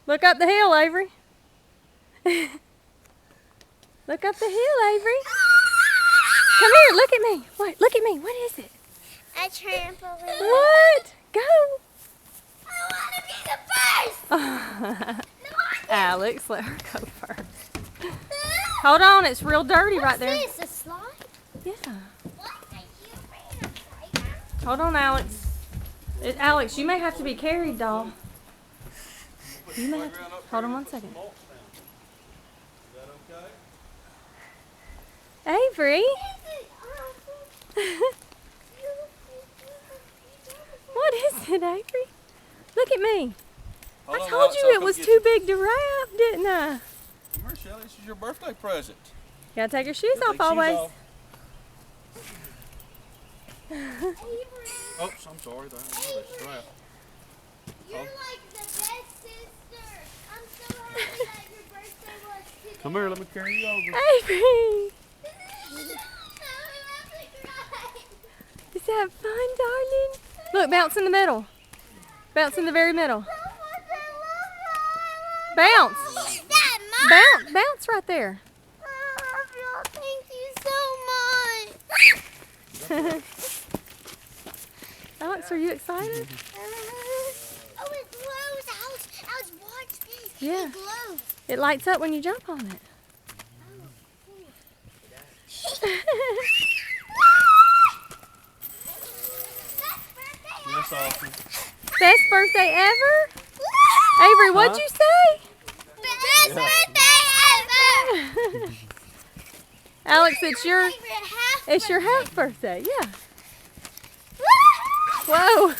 Look up the hill, Avery. Look up the hill, Avery. Come here, look at me. What? Look at me. What is it? A trampoline. What? Go. I want to be the first. Alex, let her go first. Hold on, it's real dirty right there. What's this, a slide? Yeah. What are you bringing a playground? Hold on, Alex. Alex, you may have to be carried, doll. You may have to, hold on 1 second. Avery. What is it, Avery? Look at me. I told you it was too big to wrap, didn't I? Come here, Shelly. This is your birthday present. You gotta take your shoes off Take shoes always. off. Oops, I'm sorry. That strap. You're like the best sister. I'm so happy that your birthday was today. Come here, let me carry you over. Avery, I'm about to cry. is that fun, darling? Look, bounce in the middle. Bounce in the very middle. Bounce. That Mom. Bounce right there. Thank you so much. Alex, are you excited? Oh, it glows. Alex, watch this. Yeah. It glows. It lights up when you jump on it. Yes, awesome. Best birthday ever? Avery, what'd you say? Best birthday ever. Alex, it's your Favorite half half birthday. Yeah. birthday. Whoa.